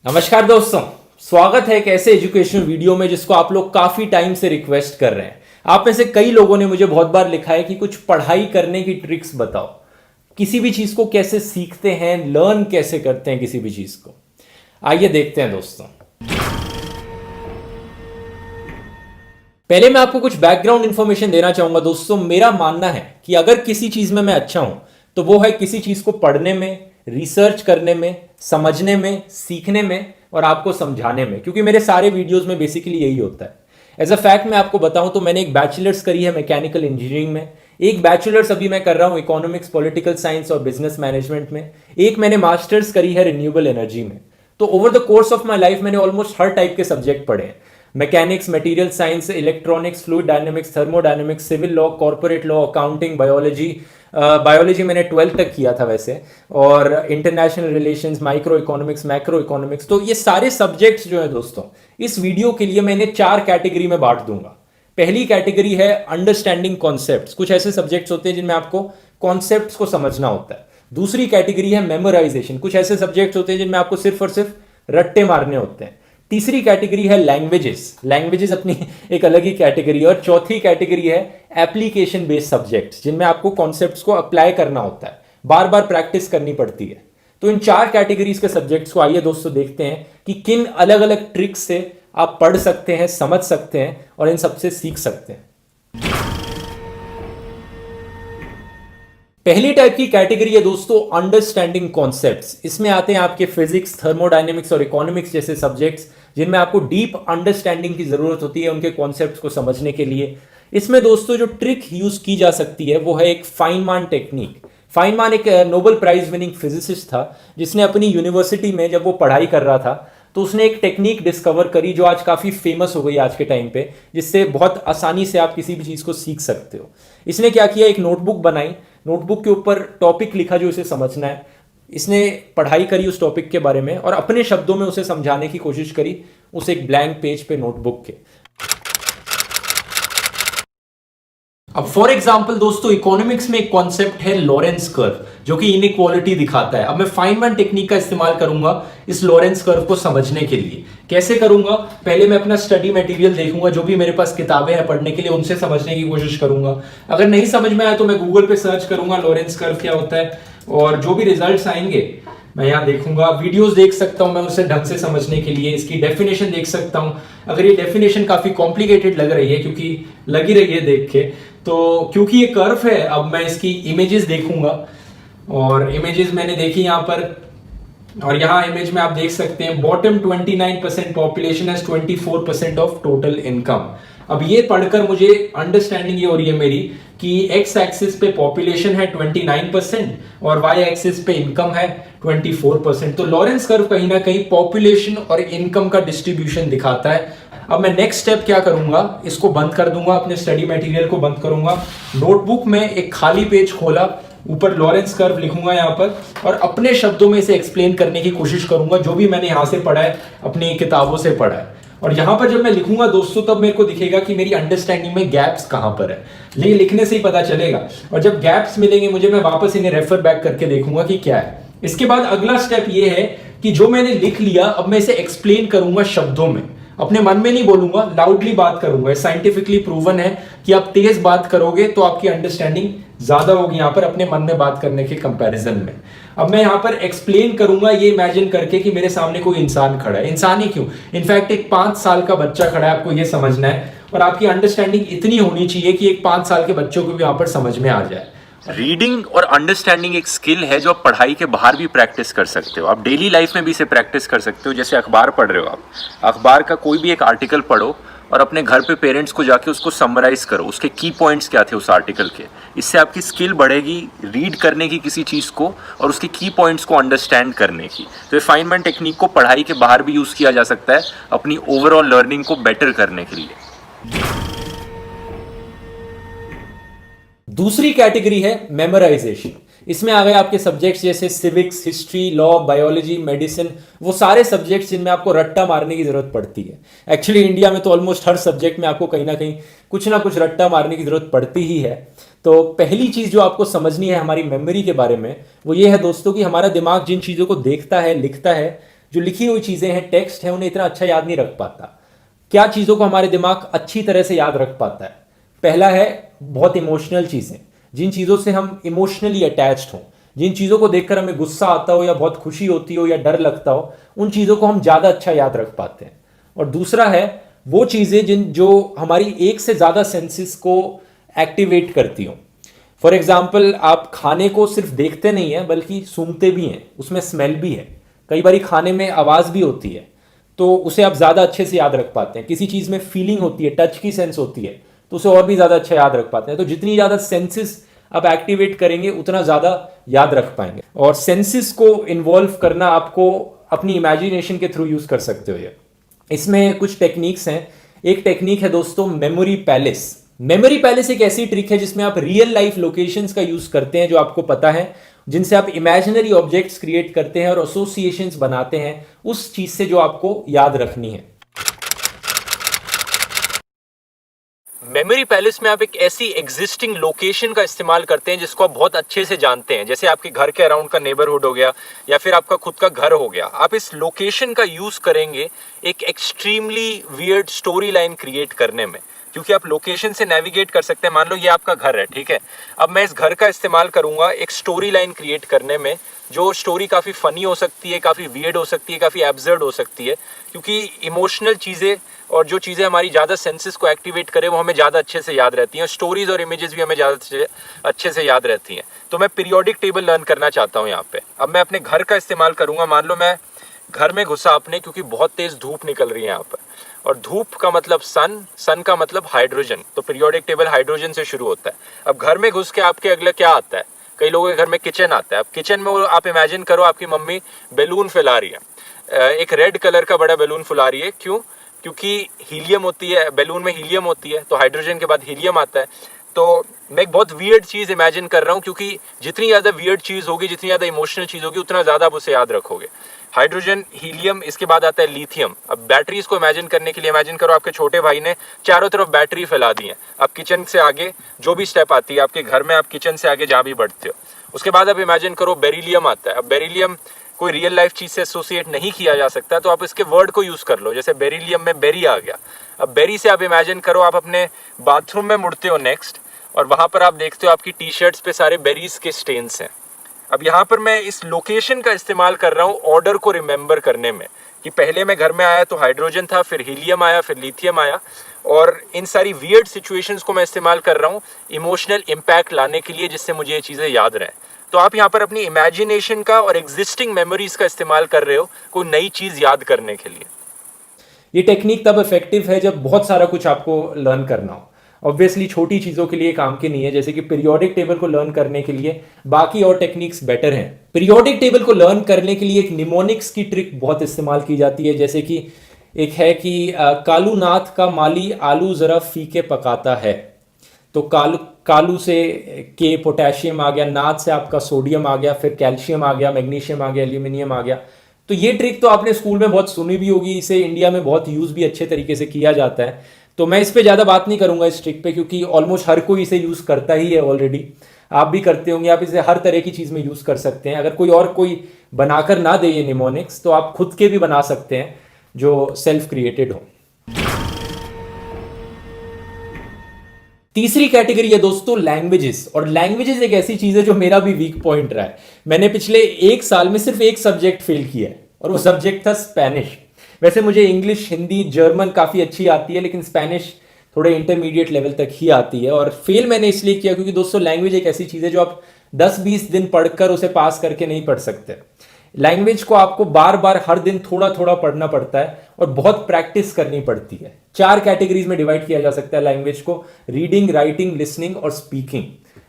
नमस्कार दोस्तों, स्वागत है एक ऐसे एजुकेशनल वीडियो में जिसको आप लोग काफी टाइम से रिक्वेस्ट कर रहे हैं। आप में से कई लोगों ने मुझे बहुत बार लिखा है कि कुछ पढ़ाई करने की ट्रिक्स बताओ, किसी भी चीज को कैसे सीखते हैं, लर्न कैसे करते हैं किसी भी चीज को। आइए देखते हैं दोस्तों। पहले मैं आपको कुछ बैकग्राउंड इंफॉर्मेशन देना चाहूंगा। दोस्तों, मेरा मानना है कि अगर किसी चीज में मैं अच्छा हूं तो वो है किसी चीज को पढ़ने में, रिसर्च करने में, समझने में, सीखने में और आपको समझाने में, क्योंकि मेरे सारे वीडियोस में बेसिकली यही होता है। एज अ फैक्ट मैं आपको बताऊं तो मैंने एक बैचलर्स करी है मैकेनिकल इंजीनियरिंग में, एक बैचलर्स अभी मैं कर रहा हूं इकोनॉमिक्स, पॉलिटिकल साइंस और बिजनेस मैनेजमेंट में, एक मैंने मास्टर्स करी है रिन्यूएबल एनर्जी में। तो over the course of my life मैंने ऑलमोस्ट हर टाइप के सब्जेक्ट पढ़े हैं। Mechanics, material science, electronics, fluid dynamics, thermodynamics, civil law, corporate law, accounting, biology. Biology मैंने 12th तक किया था वैसे, और international relations, microeconomics, macroeconomics. तो ये सारे सब्जेक्ट्स जो है दोस्तों, इस वीडियो के लिए मैं इन्हें 4 कैटेगरी में बांट दूंगा। पहली कैटेगरी है अंडरस्टैंडिंग कॉन्सेप्ट्स। कुछ ऐसे सब्जेक्ट्स होते हैं जिनमें आपको कॉन्सेप्ट्स को समझना होता है। दूसरी कैटेगरी है मेमोराइजेशन। कुछ ऐसे सब्जेक्ट्स होते हैं जिनमें आपको सिर्फ और सिर्फ रट्टे मारने होते हैं। तीसरी कैटेगरी है लैंग्वेजेस। लैंग्वेजेस अपनी एक अलग ही कैटेगरी है। और चौथी कैटेगरी है एप्लीकेशन बेस्ड सब्जेक्ट्स, जिनमें आपको कॉन्सेप्ट्स को अप्लाई करना होता है, बार बार प्रैक्टिस करनी पड़ती है। तो इन 4 कैटेगरीज के सब्जेक्ट्स को आइए दोस्तों देखते हैं कि किन अलग अलग ट्रिक्स से आप पढ़ सकते हैं, समझ सकते हैं और इन सबसे सीख सकते हैं। पहली टाइप की कैटेगरी है दोस्तों अंडरस्टैंडिंग कॉन्सेप्ट्स। इसमें आते हैं आपके फिजिक्स, थर्मोडायनेमिक्स और इकोनॉमिक्स जैसे सब्जेक्ट्स, जिनमें आपको डीप अंडरस्टैंडिंग की जरूरत होती है उनके कॉन्सेप्ट्स को समझने के लिए। इसमें दोस्तों जो ट्रिक यूज की जा सकती है वो है एक फाइनमान टेक्निक। फाइनमान एक नोबेल प्राइज विनिंग फिजिसिस्ट था, जिसने अपनी यूनिवर्सिटी में जब वो पढ़ाई कर रहा था तो उसने एक टेक्निक डिस्कवर करी जो आज काफ़ी फेमस हो गई आज के टाइम पे, जिससे बहुत आसानी से आप किसी भी चीज़ को सीख सकते हो। इसने क्या किया, एक नोटबुक बनाई, नोटबुक के ऊपर टॉपिक लिखा जो इसे समझना है। इसने पढ़ाई करी उस टॉपिक के बारे में और अपने शब्दों में उसे समझाने की कोशिश करी उस एक ब्लैंक पेज पे नोटबुक के। अब फॉर एग्जाम्पल दोस्तों, इकोनॉमिक्स में एक कॉन्सेप्ट है लॉरेंस कर्व, जो कि इनइक्वालिटी दिखाता है। अब मैं फाइनमैन टेक्निक का इस्तेमाल करूंगा इस लॉरेंस कर्व को समझने के लिए। कैसे करूंगा, पहले मैं अपना स्टडी मटेरियल देखूंगा, जो भी मेरे पास किताबें हैं पढ़ने के लिए उनसे समझने की कोशिश करूंगा। अगर नहीं समझ में आया तो मैं गूगल पे सर्च करूंगा लॉरेंस कर्व क्या होता है, और जो भी रिजल्ट्स आएंगे मैं यहाँ देखूंगा। वीडियोस देख सकता हूं मैं उसे ढंग से समझने के लिए, इसकी डेफिनेशन देख सकता हूं। अगर ये डेफिनेशन काफी कॉम्प्लिकेटेड लग रही है, क्योंकि लगी रही है देख के, तो क्योंकि ये कर्व है, अब मैं इसकी इमेजेस देखूंगा। और इमेजेस मैंने देखी यहाँ पर, और यहाँ इमेज में आप देख सकते हैं bottom 29% population has 24% of total income. अब ये पढ़कर मुझे अंडरस्टैंडिंग ये हो रही है मेरी कि एक्स एक्सिस पे पॉपुलेशन है 29% और वाई एक्सिस पे इनकम है 24%। तो लॉरेंस कर्व कहीं ना कहीं पॉपुलेशन और इनकम का डिस्ट्रीब्यूशन दिखाता है। अब मैं नेक्स्ट स्टेप क्या करूंगा, इसको बंद कर दूंगा, अपने स्टडी मटेरियल को बंद करूंगा। नोटबुक में एक खाली पेज खोला, ऊपर लॉरेंस कर्व लिखूंगा यहाँ पर, और अपने शब्दों में इसे एक्सप्लेन करने की कोशिश करूंगा, जो भी मैंने यहाँ से पढ़ा है, अपनी किताबों से पढ़ा है। और यहाँ पर जब मैं लिखूंगा दोस्तों, तब मेरे को दिखेगा कि मेरी अंडरस्टैंडिंग में गैप्स कहाँ पर है। ये लिखने से ही पता चलेगा, और जब गैप्स मिलेंगे मुझे, मैं वापस इन्हें रेफर बैक करके देखूंगा कि क्या है। इसके बाद अगला स्टेप ये है कि जो मैंने लिख लिया, अब मैं इसे एक्सप्लेन करूंगा शब्दों में। अपने मन में नहीं बोलूंगा, लाउडली बात करूंगा। साइंटिफिकली प्रूवन है कि आप तेज बात करोगे तो आपकी अंडरस्टैंडिंग ज्यादा होगी यहाँ पर अपने मन में बात करने के कंपैरिजन में। अब मैं यहाँ पर एक्सप्लेन करूंगा ये इमेजिन करके कि मेरे सामने कोई इंसान खड़ा है। इंसान ही क्यों, इनफैक्ट एक 5 साल का बच्चा खड़ा है, आपको ये समझना है। और आपकी अंडरस्टैंडिंग इतनी होनी चाहिए कि एक 5 साल के बच्चों को भी यहाँ पर समझ में आ जाए। रीडिंग और अंडरस्टैंडिंग एक स्किल है जो आप पढ़ाई के बाहर भी प्रैक्टिस कर सकते हो। आप डेली लाइफ में भी इसे प्रैक्टिस कर सकते हो। जैसे अखबार पढ़ रहे हो, आप अखबार का कोई भी एक आर्टिकल पढ़ो और अपने घर पे पेरेंट्स को जाके उसको समराइज करो, उसके की पॉइंट्स क्या थे उस आर्टिकल के। इससे आपकी स्किल बढ़ेगी रीड करने की किसी चीज़ को और उसके की पॉइंट्स को अंडरस्टैंड करने की। तो फाइनमैन टेक्निक को पढ़ाई के बाहर भी यूज़ किया जा सकता है अपनी ओवरऑल लर्निंग को बेटर करने के लिए। दूसरी कैटेगरी है मेमोराइजेशन। इसमें आ गए आपके सब्जेक्ट्स जैसे civics, history, law, biology, medicine, वो सारे सब्जेक्ट्स जिनमें आपको रट्टा मारने की जरूरत पड़ती है। एक्चुअली इंडिया में तो ऑलमोस्ट हर सब्जेक्ट में आपको कहीं ना कुछ रट्टा मारने की जरूरत पड़ती ही है। तो पहली चीज जो आपको समझनी है हमारी मेमोरी के बारे में, वो ये है दोस्तों कि हमारा दिमाग जिन चीजों को देखता है, लिखता है, जो लिखी हुई चीज़ें हैं, टेक्स्ट है, उन्हें इतना अच्छा याद नहीं रख पाता। क्या चीज़ों को हमारे दिमाग अच्छी तरह से याद रख पाता है? पहला है बहुत इमोशनल चीज़ें, जिन चीज़ों से हम इमोशनली अटैच्ड हों, जिन चीज़ों को देखकर हमें गुस्सा आता हो या बहुत खुशी होती हो या डर लगता हो, उन चीज़ों को हम ज़्यादा अच्छा याद रख पाते हैं। और दूसरा है वो चीज़ें जो हमारी एक से ज़्यादा सेंसेस को एक्टिवेट करती हों। फॉर एग्जाम्पल, आप खाने को सिर्फ देखते नहीं हैं बल्कि सूंघते भी हैं, उसमें स्मेल भी है, कई बार खाने में आवाज़ भी होती है, तो उसे आप ज़्यादा अच्छे से याद रख पाते हैं। किसी चीज़ में फीलिंग होती है, टच की सेंस होती है, तो उसे और भी ज़्यादा अच्छा याद रख पाते हैं। तो जितनी ज़्यादा सेंसेस आप एक्टिवेट करेंगे उतना ज़्यादा याद रख पाएंगे। और सेंसेस को इन्वॉल्व करना आपको अपनी इमेजिनेशन के थ्रू यूज़ कर सकते हो। ये इसमें कुछ टेक्निक्स हैं। एक टेक्निक है दोस्तों मेमोरी पैलेस। मेमोरी पैलेस एक ऐसी ट्रिक है जिसमें आप रियल लाइफ लोकेशंस का यूज करते हैं जो आपको पता है, जिनसे आप इमेजिनरी ऑब्जेक्ट्स क्रिएट करते हैं और एसोसिएशंस बनाते हैं उस चीज से जो आपको याद रखनी है। मेमोरी पैलेस में आप एक ऐसी एग्जिस्टिंग लोकेशन का इस्तेमाल करते हैं जिसको आप बहुत अच्छे से जानते हैं, जैसे आपके घर के अराउंड का नेबरहुड हो गया या फिर आपका खुद का घर हो गया। आप इस लोकेशन का यूज करेंगे एक extremely weird story line create करने में, क्योंकि आप लोकेशन से नेविगेट कर सकते हैं। मान लो ये आपका घर है, ठीक है। अब मैं इस घर का इस्तेमाल करूंगा एक स्टोरी लाइन क्रिएट करने में, जो स्टोरी काफ़ी फ़नी हो सकती है, काफ़ी वियर्ड हो सकती है, काफ़ी एब्सर्ड हो सकती है, क्योंकि इमोशनल चीज़ें और जो चीज़ें हमारी ज़्यादा सेंसेस को एक्टिवेट करें वो हमें ज़्यादा अच्छे से याद रहती हैं। स्टोरीज और इमेजेस भी हमें ज़्यादा अच्छे से याद रहती हैं। तो मैं पीरियोडिक टेबल लर्न करना चाहता हूँ यहाँ पे। अब मैं अपने घर का इस्तेमाल करूँगा। मान लो मैं घर में घुसा अपने, क्योंकि बहुत तेज़ धूप निकल रही है यहाँ पर, और धूप का मतलब सन का मतलब हाइड्रोजन, तो पीरियोडिक टेबल हाइड्रोजन से शुरू होता है। अब घर में घुस के आपके अगला क्या आता है? कई लोगों के घर में किचन आता है। अब किचन में आप इमेजिन करो आपकी मम्मी बैलून फैला रही है, एक रेड कलर का बड़ा बैलून फुला रही है। क्यों? क्योंकि हीलियम होती है, बैलून में हीलियम होती है, तो हाइड्रोजन के बाद हीलियम आता है। तो मैं एक बहुत वियर्ड चीज़ इमेजिन कर रहा हूँ, क्योंकि जितनी ज़्यादा वियर्ड चीज़ होगी, जितनी ज़्यादा इमोशनल चीज़ होगी, उतना ज़्यादा आप उसे याद रखोगे। हाइड्रोजन, हीलियम, इसके बाद आता है लिथियम। अब बैटरीज को इमेजिन करने के लिए इमेजिन करो आपके छोटे भाई ने चारों तरफ बैटरी फैला दी है। अब किचन से आगे जो भी स्टेप आती है आपके घर में, आप किचन से आगे जहाँ भी बढ़ते हो, उसके बाद आप इमेजिन करो बेरिलियम आता है। अब बेरिलियम कोई रियल लाइफ चीज से एसोसिएट नहीं किया जा सकता, तो आप इसके वर्ड को यूज कर लो। जैसे बेरिलियम में बेरी आ गया। अब बेरी से आप इमेजिन करो आप अपने बाथरूम में मुड़ते हो नेक्स्ट, और वहां पर आप देखते हो आपकी टी शर्ट्स पे सारे बेरीज के स्टेन्स हैं। अब यहाँ पर मैं इस लोकेशन का इस्तेमाल कर रहा हूँ ऑर्डर को रिमेंबर करने में, कि पहले मैं घर में आया तो हाइड्रोजन था, फिर हीलियम आया, फिर लिथियम आया, और इन सारी वियर्ड सिचुएशंस को मैं इस्तेमाल कर रहा हूँ इमोशनल इम्पैक्ट लाने के लिए, जिससे मुझे ये चीज़ें याद रहें। तो आप यहाँ पर अपनी इमेजिनेशन का और एग्जिस्टिंग मेमोरीज का इस्तेमाल कर रहे हो कोई नई चीज़ याद करने के लिए। ये टेक्निक तब इफेक्टिव है जब बहुत सारा कुछ आपको लर्न करना हो। ऑब्वियसली छोटी चीज़ों के लिए काम की नहीं है, जैसे कि पीरियोडिक टेबल को लर्न करने के लिए बाकी और टेक्निक्स बेटर हैं। पीरियोडिक टेबल को लर्न करने के लिए एक निमोनिक्स की ट्रिक बहुत इस्तेमाल की जाती है। जैसे कि एक है कि कालू नाथ का माली आलू ज़रा फीके पकाता है, तो कालू से के पोटेशियम आ गया, नाथ से आपका सोडियम आ गया, फिर कैल्शियम आ गया, मैग्नीशियम आ गया, एल्यूमिनियम आ गया। तो ये ट्रिक तो आपने स्कूल में बहुत सुनी भी होगी, इसे इंडिया में बहुत यूज़ भी अच्छे तरीके से किया जाता है। तो मैं इस पे ज़्यादा बात नहीं करूंगा इस ट्रिक पे, क्योंकि ऑलमोस्ट हर कोई इसे यूज़ करता ही है ऑलरेडी। आप भी करते होंगे, आप इसे हर तरह की चीज़ में यूज़ कर सकते हैं। अगर कोई बनाकर ना दे ये निमोनिक्स, तो आप खुद के भी बना सकते हैं जो सेल्फ क्रिएटेड हो। तीसरी कैटेगरी है दोस्तों लैंग्वेजेस। और लैंग्वेजेस एक ऐसी चीज़ है जो मेरा भी वीक पॉइंट रहा है। मैंने पिछले 1 साल में सिर्फ एक सब्जेक्ट फेल किया है, और वो सब्जेक्ट था स्पेनिश। वैसे मुझे इंग्लिश, हिंदी, जर्मन काफ़ी अच्छी आती है, लेकिन स्पेनिश थोड़े इंटरमीडिएट लेवल तक ही आती है। और फेल मैंने इसलिए किया क्योंकि दोस्तों लैंग्वेज एक ऐसी चीज़ है जो आप 10-20 दिन पढ़कर उसे पास करके नहीं पढ़ सकते। लैंग्वेज को आपको बार बार हर दिन थोड़ा थोड़ा पढ़ना पड़ता है और बहुत प्रैक्टिस करनी पड़ती है। 4 कैटेगरीज में डिवाइड किया जा सकता है लैंग्वेज को: रीडिंग, राइटिंग, लिसनिंग और स्पीकिंग।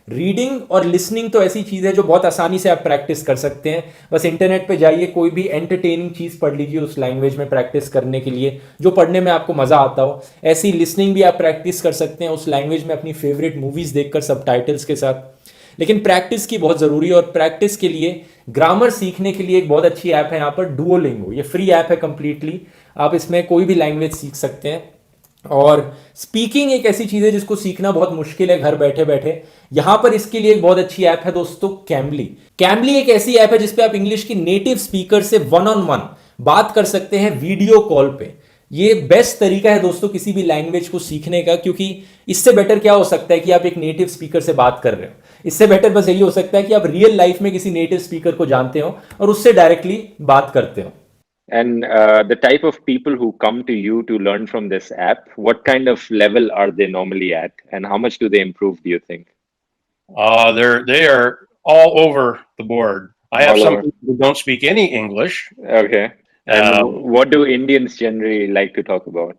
रीडिंग और लिसनिंग तो ऐसी चीज़ है जो बहुत आसानी से आप प्रैक्टिस कर सकते हैं। बस इंटरनेट पे जाइए, कोई भी एंटरटेनिंग चीज़ पढ़ लीजिए उस लैंग्वेज में प्रैक्टिस करने के लिए, जो पढ़ने में आपको मज़ा आता हो। ऐसी लिसनिंग भी आप प्रैक्टिस कर सकते हैं उस लैंग्वेज में अपनी फेवरेट मूवीज़ देखकर सबटाइटल्स के साथ। लेकिन प्रैक्टिस की बहुत ज़रूरी है, और प्रैक्टिस के लिए ग्रामर सीखने के लिए एक बहुत अच्छी ऐप है यहाँ पर, डुओलिंगो। ये फ्री ऐप है कंप्लीटली, आप इसमें कोई भी लैंग्वेज सीख सकते हैं। और स्पीकिंग एक ऐसी चीज़ है जिसको सीखना बहुत मुश्किल है घर बैठे बैठे। यहाँ पर इसके लिए एक बहुत अच्छी ऐप है दोस्तों, कैम्बली। कैम्बली एक ऐसी ऐप है जिसपे आप इंग्लिश की नेटिव स्पीकर से 1-on-1 बात कर सकते हैं वीडियो कॉल पे। ये बेस्ट तरीका है दोस्तों किसी भी लैंग्वेज को सीखने का, क्योंकि इससे बेटर क्या हो सकता है कि आप एक नेटिव स्पीकर से बात कर रहे हो। इससे बेटर बस यही हो सकता है कि आप रियल लाइफ में किसी नेटिव स्पीकर को जानते हो और उससे डायरेक्टली बात करते हो। And the type of people who come to you to learn from this app, what kind of level are they normally at, and how much do they improve, do you think? They are all over the board. I have All some over. people who don't speak any English. Okay. And Uh, what do Indians generally like to talk about?